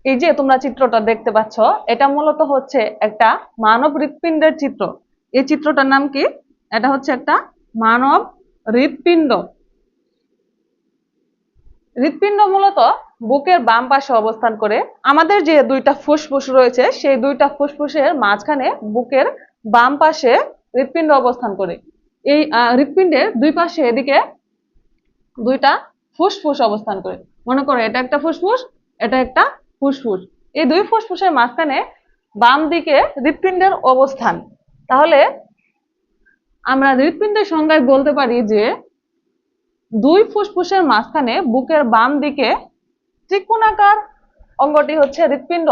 এই যে তোমরা চিত্রটা দেখতে পাচ্ছ, এটা মূলত হচ্ছে একটা মানব হৃৎপিণ্ডের চিত্র। এই চিত্রটার নাম কি? এটা হচ্ছে একটা মানব হৃৎপিণ্ড। হৃৎপিণ্ড মূলত বুকের বাম পাশে অবস্থান করে। আমাদের যে দুইটা ফুসফুস রয়েছে, সেই দুইটা ফুসফুসের মাঝখানে বুকের বাম পাশে হৃৎপিণ্ড অবস্থান করে। এই হৃৎপিণ্ডের দুই পাশে এদিকে দুইটা ফুসফুস অবস্থান করে। মনে করো এটা একটা ফুসফুস, এটা একটা ফুসফুস। এই দুই ফুসফুসের মাঝখানে বাম দিকে হৃৎপিণ্ডের অবস্থান। তাহলে আমরা হৃৎপিণ্ডের সংজ্ঞায় বলতে পারি যে দুই ফুসফুসের মাঝখানে বুকের বাম দিকে ত্রিকোণাকার অঙ্গটি হচ্ছে হৃৎপিণ্ড।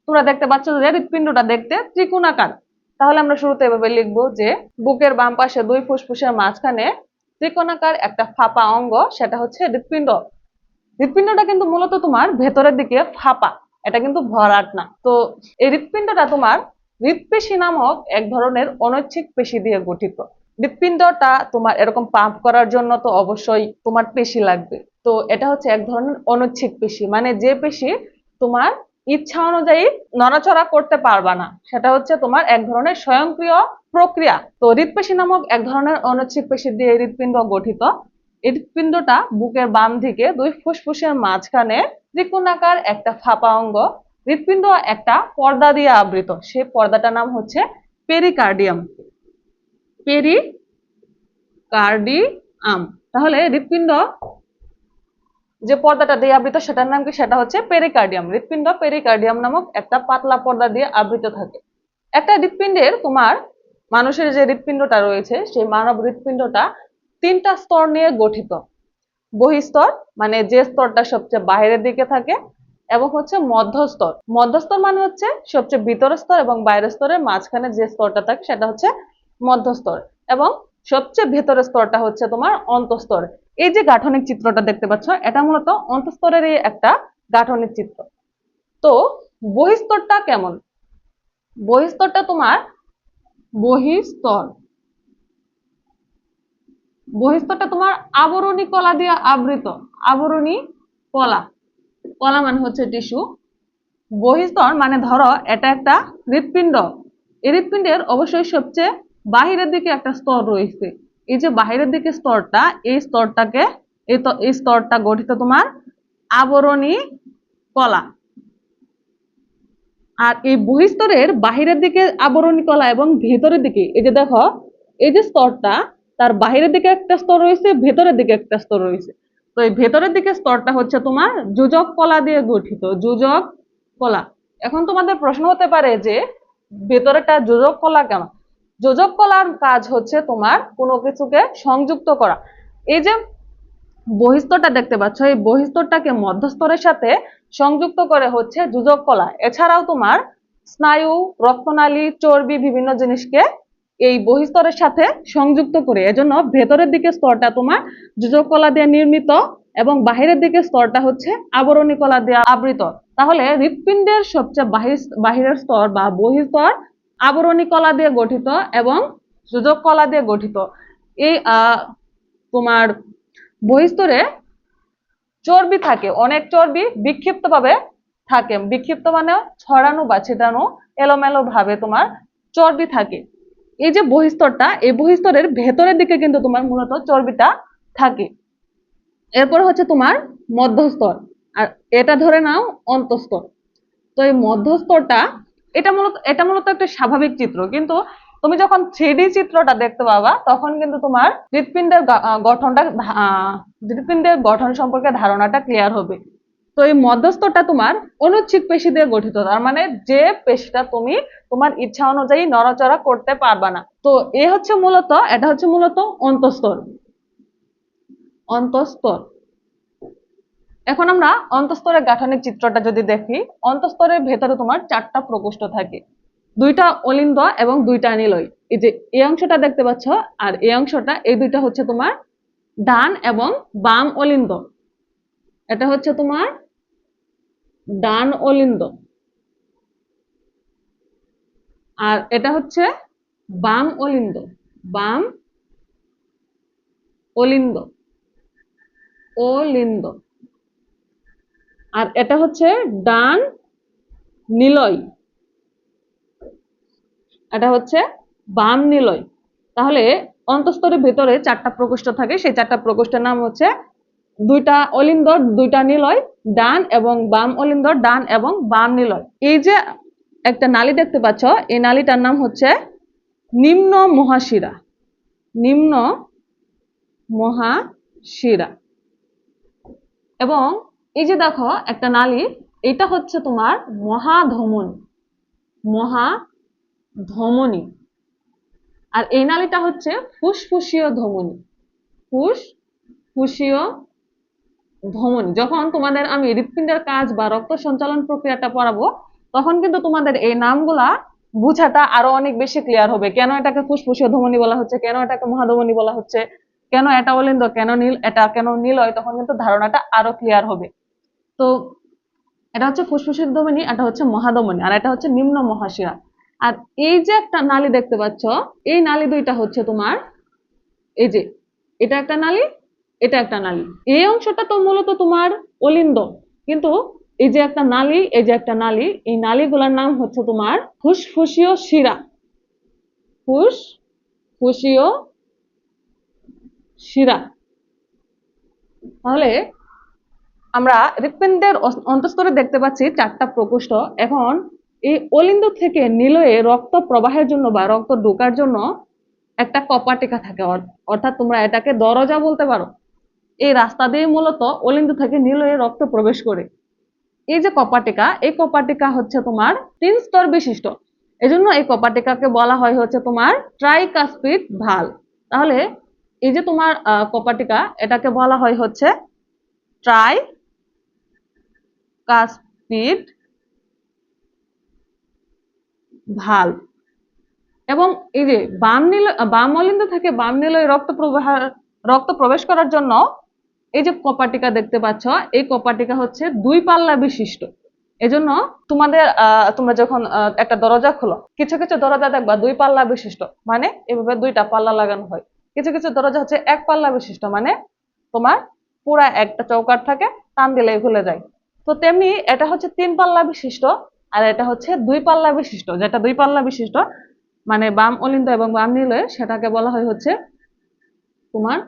তোমরা দেখতে পাচ্ছ যে হৃৎপিণ্ডটা দেখতে ত্রিকোণাকার। তাহলে আমরা শুরুতে এভাবে লিখবো যে বুকের বাম পাশে দুই ফুসফুসের মাঝখানে ত্রিকোণাকার একটা ফাঁপা অঙ্গ, সেটা হচ্ছে হৃৎপিণ্ড। হৃৎপিণ্ডটা কিন্তু মূলত তোমার ভেতরের দিকে ফাঁপা, এটা কিন্তু ভরাট না। তো এই হৃৎপিণ্ডটা তোমার হৃৎপেশি নামক এক ধরনের অনৈচ্ছিক পেশি দিয়ে গঠিত। হৃৎপিণ্ডটা তোমার এরকম পাম্প করার জন্য তো অবশ্যই তোমার পেশি লাগবে। তো এটা হচ্ছে এক ধরনের অনৈচ্ছিক পেশি, মানে যে পেশি তোমার ইচ্ছা অনুযায়ী নড়াচড়া করতে পারবা না, সেটা হচ্ছে তোমার এক ধরনের স্বয়ংক্রিয় প্রক্রিয়া। তো হৃৎপেশি নামক এক ধরনের অনৈচ্ছিক পেশি দিয়ে হৃৎপিণ্ড গঠিত। হৃৎপিণ্ডটা বুকের বাম দিকে দুই ফুসফুসের মাঝখানে ত্রিকোণাকার একটা ফাঁপা অঙ্গ। হৃৎপিণ্ড একটা পর্দা দিয়ে আবৃত, সেই পর্দাটার নাম হচ্ছে পেরিকার্ডিয়াম। পেরিকার্ডিয়াম। তাহলে হৃৎপিণ্ড যে পর্দাটা দিয়ে আবৃত সেটার নাম কি? সেটা হচ্ছে পেরিকার্ডিয়াম। হৃৎপিণ্ড পেরিকার্ডিয়াম নামক একটা পাতলা পর্দা দিয়ে আবৃত থাকে। একটা হৃৎপিণ্ডের তোমার মানুষের যে হৃৎপিণ্ডটা রয়েছে, সেই মানব হৃৎপিণ্ডটা তিনটা স্তর নিয়ে গঠিত। বহিঃস্তর মানে যে স্তরটা সবচেয়ে বাইরের দিকে থাকে, এবং হচ্ছে মধ্যস্তর। মধ্যস্তর মানে হচ্ছে সবচেয়ে ভিতরের স্তর, এবং বাইরের স্তরের মাঝখানে যে স্তরটা থাকে সেটা হচ্ছে মধ্যস্তর, এবং সবচেয়ে ভেতরের স্তরটা হচ্ছে তোমার অন্তঃস্তর। এই যে গাঠনিক চিত্রটা দেখতে পাচ্ছ, এটা মূলত অন্তঃস্তরেরই একটা গাঠনিক চিত্র। তো বহিঃস্তরটা কেমন? বহিঃস্তরটা তোমার বহিঃস্তর বহিঃস্তরটা তোমার আবরণী কলা দিয়ে আবৃত। আবরণী কলা, কলা মানে হচ্ছে টিস্যু। বহিঃস্তর মানে ধরো এটা একটা হৃৎপিণ্ড। এই হৃৎপিণ্ডের অবশ্যই সবচেয়ে বাহিরের দিকে একটা স্তর রয়েছে। এই যে বাহিরের দিকে স্তরটা, এই স্তরটাকে এই স্তরটা গঠিত তোমার আবরণী কলা। আর এই বহিঃস্তরের বাহিরের দিকে আবরণী কলা এবং ভেতরের দিকে এই যে দেখো, এই যে স্তরটা, তার বাহিরের দিকে একটা স্তর রয়েছে, ভেতরের দিকে একটা স্তর রয়েছে। তো এই ভেতরের দিকে স্তরটা হচ্ছে তোমার যোজক কলা দিয়ে গঠিত। যোজক কলা। এখন তোমাদের প্রশ্ন হতে পারে যে ভেতরেটা যোজক কলা কেন? যোজক কলার কাজ হচ্ছে তোমার কোনো কিছুকে সংযুক্ত করা। এই যে বহিঃস্তরটা দেখতে পাচ্ছ, এই বহিঃস্তরটাকে মধ্যস্তরের সাথে সংযুক্ত করে হচ্ছে যোজক কলা। এছাড়াও তোমার স্নায়ু, রক্তনালী, চর্বি বিভিন্ন জিনিসকে এই বহিঃস্তরের সাথে সংযুক্ত করে। এজন্য ভেতরের দিকে স্তরটা তোমার যোজক কলা দিয়ে নির্মিত, এবং বাহিরের দিকে স্তরটা হচ্ছে আবরণী কলা দিয়ে আবৃত। তাহলে হৃৎপিণ্ডের সবচেয়ে বাহিরের স্তর বা বহিঃস্তর আবরণী কলা দিয়ে গঠিত এবং যোজক কলা দিয়ে গঠিত। এই তোমার বহিঃস্তরে চর্বি থাকে, অনেক চর্বি বিক্ষিপ্ত ভাবে থাকে। বিক্ষিপ্ত মানে ছড়ানো বা ছিটানো এলোমেলো ভাবে তোমার চর্বি থাকে। এই যে বহিঃস্তরটা, এই বহিঃস্তরের ভেতরের দিকে কিন্তু তোমার মূলত চর্বিটা থাকে। এরপর হচ্ছে তোমার মধ্যস্তর, আর এটা ধরে নাও অন্তঃস্তর। তো এই মধ্যস্তরটা এটা মূলত একটা স্বাভাবিক চিত্র, কিন্তু তুমি যখন 3D চিত্রটা দেখতে পাবা তখন কিন্তু তোমার হৃৎপিণ্ডের গঠন সম্পর্কে ধারণাটা ক্লিয়ার হবে। তো এই মধ্যস্থটা তোমার অনুচ্ছিক পেশি দিয়ে গঠিত, তার মানে যে পেশিটা তুমি তোমার ইচ্ছা অনুযায়ী নড়াচড়া করতে পারবা না। তো এটা হচ্ছে মূলত অন্তঃস্তর। অন্তঃস্তর। এখন আমরা অন্তঃস্তরের গাঠনিক চিত্রটা যদি দেখি, অন্তঃস্তরের ভেতরে তোমার 4টা প্রকোষ্ঠ থাকে, 2টা অলিন্দ এবং 2টা নিলয়। এই যে এই অংশটা দেখতে পাচ্ছ, আর এই অংশটা, এই দুইটা হচ্ছে তোমার ডান এবং বাম অলিন্দ। এটা হচ্ছে তোমার ডান অলিন্দ, আর এটা হচ্ছে বাম অলিন্দ। বাম অলিন্দ, অলিন্দ। আর এটা হচ্ছে ডান নিলয়, এটা হচ্ছে বাম নিলয়। তাহলে অন্তঃস্তরের ভেতরে 4টা প্রকোষ্ঠ থাকে, সেই 4টা প্রকোষ্ঠের নাম হচ্ছে 2টা অলিন্দ, 2টা নিলয়, ডান এবং বাম অলিন্দ, ডান এবং বাম নিলয়। এই যে একটা নালী দেখতে পাচ্ছ, এই নালীটার নাম হচ্ছে নিম্ন মহাশিরা, নিম্ন মহাশিরা। এবং এই যে দেখো একটা নালী, এটা হচ্ছে তোমার মহাধমনী, মহাধমনী। আর এই নালীটা হচ্ছে ফুসফুসীয় ধমনী, ফুসফুসীয় ধমনী। যখন তোমাদের আমি হৃৎপিণ্ডের কাজ বা রক্ত সঞ্চালন প্রক্রিয়াটা পড়াবো, তখন কিন্তু তোমাদের এই নামগুলা বুঝাটা আরো অনেক বেশি ক্লিয়ার হবে। কেন এটাকে ফুসফুসীয় ধমনী বলা হচ্ছে, কেন এটাকে মহাধমনী বলা হচ্ছে, কেন এটা অলিন্দ, কেন নীল, এটা কেন নিলয়, তখন কিন্তু ধারণাটা আরো ক্লিয়ার হবে। তো এটা হচ্ছে ফুসফুসীয় ধমনী, এটা হচ্ছে মহাধমনী, আর এটা হচ্ছে নিম্ন মহাশিরা। আর এই যে একটা নালী দেখতে পাচ্ছ, এই নালী দুইটা হচ্ছে তোমার, এই যে এটা একটা নালী, এটা একটা নালী। এই অংশটা তো মূলত তোমার অলিন্দ, কিন্তু এই যে একটা নালী, এই যে একটা নালী, এই নালীগুলোর নাম হচ্ছে তোমার ফুসফুসীয় শিরা, ফুসফুসীয় শিরা। তাহলে আমরা হৃৎপিণ্ডের অন্তঃস্তরে দেখতে পাচ্ছি 4টা প্রকোষ্ঠ। এখন এই অলিন্দ থেকে নিলয়ে রক্ত প্রবাহের জন্য বা রক্ত ঢোকার জন্য একটা কপাটিকা থাকে, অর্থাৎ তোমরা এটাকে দরজা বলতে পারো। এই রাস্তা দিয়ে মূলত অলিন্দ থেকে নিলয়ে রক্ত প্রবেশ করে। এই যে কপাটিকা, এই কপাটিকা হচ্ছে তোমার 3 স্তর বিশিষ্ট। এজন্য এই কপাটিকাকে বলা হয় হচ্ছে তোমার ট্রাইকাসপিড ভালভ। তাহলে এই যে তোমার কপাটিকা, এটাকে বলা হয় হচ্ছে ট্রাইকাসপিড ভালভ। এবং এই যে বাম অলিন্দ থেকে বাম নিলয়ে রক্ত প্রবেশ করার জন্য এই যে কপাটিকা দেখতে পাচ্ছ, এই কপাটিকা হচ্ছে 2 পাল্লা বিশিষ্ট। এজন্য তোমরা যখন একটা দরজা খোলো, কিছু কিছু দরজা দেখবা 2 পাল্লা বিশিষ্ট, মানে এভাবে 2টা পাল্লা লাগানো হয়। কিছু কিছু দরজা হচ্ছে 1 পাল্লা বিশিষ্ট, মানে তোমার পুরা একটা চৌকাঠ থাকে, টান দিলেই খুলে যায়। তো তেমনি এটা হচ্ছে 3 পাল্লা বিশিষ্ট, আর এটা হচ্ছে 2 পাল্লা বিশিষ্ট। যেটা 2 পাল্লা বিশিষ্ট মানে বাম অলিন্দ এবং বাম নিলয়ে, সেটাকে বলা হয় হচ্ছে তোমার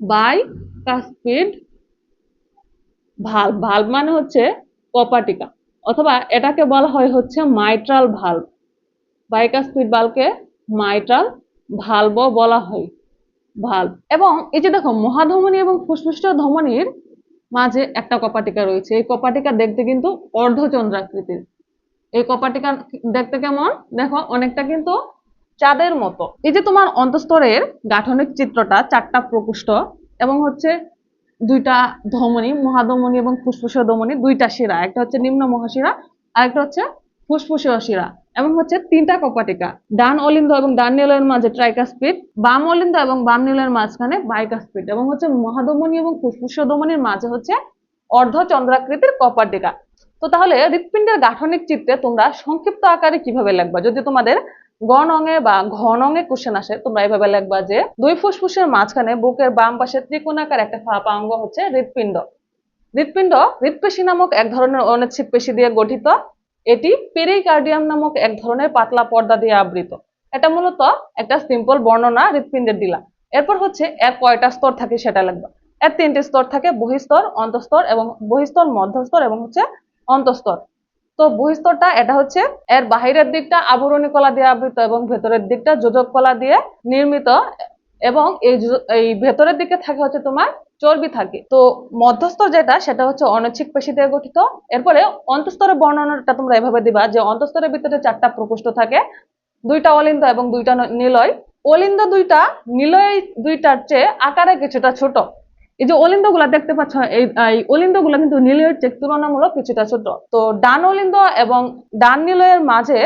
বাইকাসপিড ভালভ। ভালভ মানে হচ্ছে কপাটিকা, অথবা এটাকে বলা হয় হচ্ছে মাইট্রাল ভালভ। বাইকাসপিড ভালভকে মাইট্রাল ভালভও বলা হয়, ভালভ। এবং এই যে দেখো মহাধমনী এবং ফুসফুসীয় ধমনীর মাঝে একটা কপাটিকা রয়েছে। এই কপাটিকা দেখতে কিন্তু অর্ধচন্দ্রাকৃতির। এই কপাটিকা দেখতে কেমন, দেখো অনেকটা কিন্তু চাঁদের মতো। এই যে তোমার অন্তঃস্তরের গাঠনিক চিত্রটা, 4টা প্রকোষ্ঠ এবং হচ্ছে 2টা ধমনী, মহাধমনী এবং ফুসফুসীয় ধমনী, 2টা শিরা, একটা হচ্ছে নিম্ন মহাশিরা আর একটা হচ্ছে ফুসফুসীয় শিরা, এবং হচ্ছে 3টা কপাটিকা। ডান অলিন্দ এবং ডান নিলয়ের মাঝে ট্রাইকাসপিড, বাম অলিন্দ এবং বাম নিলয়ের মাঝখানে বাইকাসপিড, এবং হচ্ছে মহাধমনী এবং ফুসফুসীয় ধমনীর মাঝে হচ্ছে অর্ধচন্দ্রাকৃতির কপাটিকা। তো তাহলে হৃৎপিণ্ডের গাঠনিক চিত্রে তোমরা সংক্ষিপ্ত আকারে কিভাবে লিখবা? যদি তোমাদের গ নঙে বা ঘ নঙে কোশ্চেন আসে, তোমরা এইভাবে লিখবা যে 2 ফুসফুসের মাঝখানে বুকের বাম পাশে ত্রিকোণাকার একটা ফাঁপা অঙ্গ হচ্ছে হৃৎপিণ্ড। হৃৎপিণ্ড হৃৎপেশী নামক এক ধরনের অনিচ্ছিক পেশি দিয়ে গঠিত। এটি পেরিকার্ডিয়াম নামক এক ধরনের পাতলা পর্দা দিয়ে আবৃত। এটা মূলত একটা সিম্পল বর্ণনা হৃৎপিণ্ডের দিলা। এরপর হচ্ছে এর কয়টা স্তর থাকে সেটা লিখবা। এর 3টে স্তর থাকে, বহিঃস্তর, অন্তঃস্তর এবং বহিঃস্তর, মধ্যস্তর এবং হচ্ছে অন্তঃস্তর। তো বহিঃস্তরটা এটা হচ্ছে এর বাহিরের দিকটা আবরণী কলা দিয়ে আবৃত এবং ভেতরের দিকটা যোজক কলা দিয়ে নির্মিত, এবং এই ভেতরের দিকে থাকে হচ্ছে তোমার চর্বি থাকে। তো মধ্যস্তর যেটা, সেটা হচ্ছে অনিচ্ছিক পেশি দিয়ে গঠিত। এরপরে অন্তঃস্তরের বর্ণনাটা তোমরা এভাবে দিবা যে অন্তঃস্তরের ভিতরে 4টা প্রকোষ্ঠ থাকে, 2টা অলিন্দ এবং 2টা নিলয়। অলিন্দ 2টা, নিলয় 2টার চেয়ে আকারে কিছুটা ছোট। এই যে অলিন্দ গুলা দেখতে পাচ্ছ, এই অলিন্দ গুলা কিন্তু নিলয়ের চেয়ে তুলনামূলক কিছুটা ছোট। তো ডান অলিন্দ এবং ডান নিলয়ের মাঝে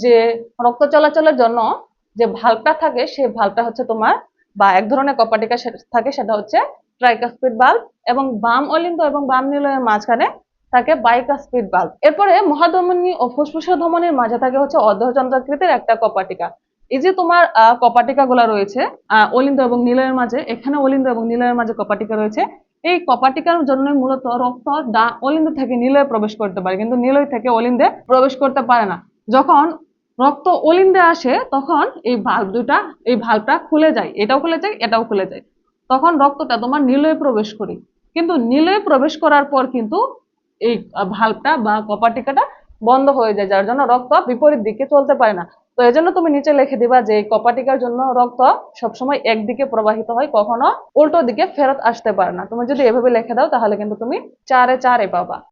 যে রক্ত চলাচলের জন্য যে ভাল্বটা থাকে, সেই ভাল্বটা হচ্ছে তোমার, বা এক ধরনের কপাটিকা থাকে, সেটা হচ্ছে ট্রাইকাসপিড ভাল্ব। এবং বাম অলিন্দ এবং বাম নিলয়ের মাঝখানে থাকে বাইকাসপিড ভাল্ব। এরপরে মহাধমনী ও ফুসফুসীয় ধমনীর মাঝে থাকে হচ্ছে অর্ধচন্দ্রাকৃতির একটা কপাটিকা। এই যে তোমার কপাটিকা গুলা রয়েছে অলিন্দ এবং নিলয়ের মাঝে, এখানে অলিন্দ এবং নিলয়ের মাঝে কপাটিকা রয়েছে। এই কপাটিকার জন্য মূলত রক্ত অলিন্দ থেকে নীলয়ে প্রবেশ করতে পারে, কিন্তু নীলয় থেকে অলিন্দে প্রবেশ করতে পারে না। যখন রক্ত অলিন্দে আসে তখন এই ভাল্বটা খুলে যায়, এটাও খুলে যায়, এটাও খুলে যায়। তখন রক্তটা তোমার নীলয়ে প্রবেশ করে, কিন্তু নীলয়ে প্রবেশ করার পর কিন্তু এই ভাল্বটা বা কপাটিকাটা বন্ধ হয়ে যায়, যার জন্য রক্ত বিপরীত দিকে চলতে পারে না। তো এই জন্য তুমি নিচে লিখে দিবা যে এই কপাটিকার জন্য রক্ত সবসময় একদিকে প্রবাহিত হয়, কখনো উল্টো দিকে ফেরত আসতে পারে না। তুমি যদি এভাবে লিখে দাও তাহলে কিন্তু তুমি 4-এ 4 পাবা।